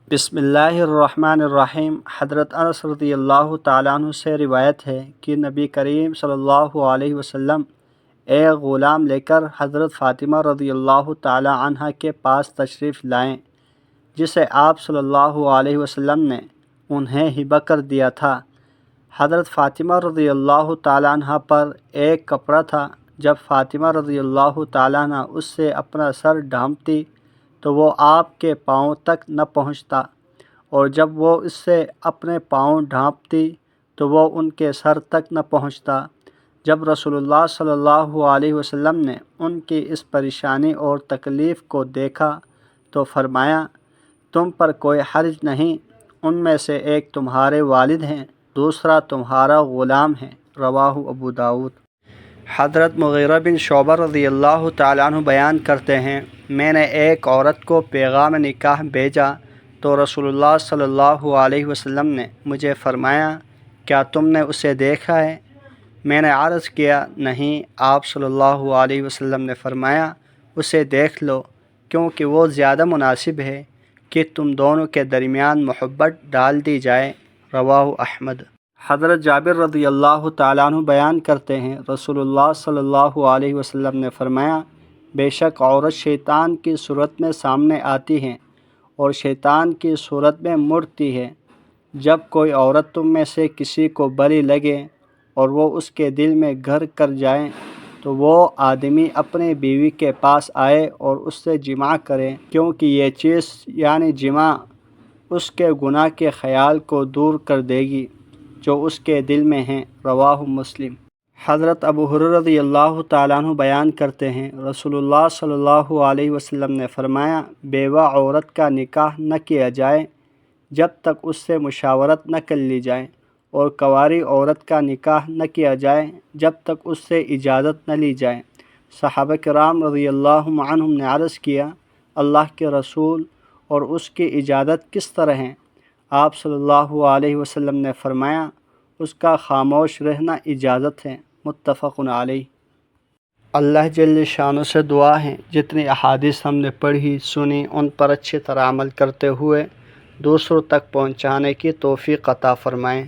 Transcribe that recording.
بسم اللہ الرحمن الرحیم۔ حضرت انس رضی اللہ تعالیٰ عنہ سے روایت ہے کہ نبی کریم صلی اللہ علیہ وسلم ایک غلام لے کر حضرت فاطمہ رضی اللہ تعالیٰ عنہ کے پاس تشریف لائیں، جسے آپ صلی اللہ علیہ وسلم نے انہیں ہبہ کر دیا تھا۔ حضرت فاطمہ رضی اللہ تعالیٰ عنہ پر ایک کپڑا تھا۔ جب فاطمہ رضی اللہ تعالیٰ عنہ اس سے اپنا سر ڈھانپتی تو وہ آپ کے پاؤں تک نہ پہنچتا، اور جب وہ اس سے اپنے پاؤں ڈھانپتی تو وہ ان کے سر تک نہ پہنچتا۔ جب رسول اللہ صلی اللہ علیہ وسلم نے ان کی اس پریشانی اور تکلیف کو دیکھا تو فرمایا، تم پر کوئی حرج نہیں، ان میں سے ایک تمہارے والد ہیں، دوسرا تمہارا غلام ہے۔ رواہ ابو داؤد۔ حضرت مغیرہ بن شعبہ رضی اللہ تعالیٰ عنہ بیان کرتے ہیں، میں نے ایک عورت کو پیغام نکاح بھیجا تو رسول اللہ صلی اللہ علیہ وسلم نے مجھے فرمایا، کیا تم نے اسے دیکھا ہے؟ میں نے عرض کیا، نہیں۔ آپ صلی اللہ علیہ وسلم نے فرمایا، اسے دیکھ لو، کیونکہ وہ زیادہ مناسب ہے کہ تم دونوں کے درمیان محبت ڈال دی جائے۔ رواہ احمد۔ حضرت جابر رضی اللہ تعالیٰ عنہ بیان کرتے ہیں، رسول اللہ صلی اللہ علیہ وسلم نے فرمایا، بے شک عورت شیطان کی صورت میں سامنے آتی ہے اور شیطان کی صورت میں مڑتی ہے۔ جب کوئی عورت تم میں سے کسی کو بری لگے اور وہ اس کے دل میں گھر کر جائے تو وہ آدمی اپنی بیوی کے پاس آئے اور اس سے جماع کرے، کیونکہ یہ چیز یعنی جماع اس کے گناہ کے خیال کو دور کر دے گی جو اس کے دل میں ہیں۔ رواہ مسلم۔ حضرت ابو ہریرہ رضی اللہ تعالیٰ عنہ بیان کرتے ہیں، رسول اللہ صلی اللہ علیہ وسلم نے فرمایا، بیوہ عورت کا نکاح نہ کیا جائے جب تک اس سے مشاورت نہ کر لی جائے، اور کنواری عورت کا نکاح نہ کیا جائے جب تک اس سے اجازت نہ لی جائے۔ صحابہ کرام رضی اللہ عنہم نے عرض کیا، اللہ کے رسول، اور اس کی اجازت کس طرح ہے؟ آپ صلی اللہ علیہ وسلم نے فرمایا، اس کا خاموش رہنا اجازت ہے۔ متفق علیہ۔ اللہ جل شانہ سے دعا ہے جتنی احادیث ہم نے پڑھی سنی ان پر اچھی طرح عمل کرتے ہوئے دوسروں تک پہنچانے کی توفیق عطا فرمائیں۔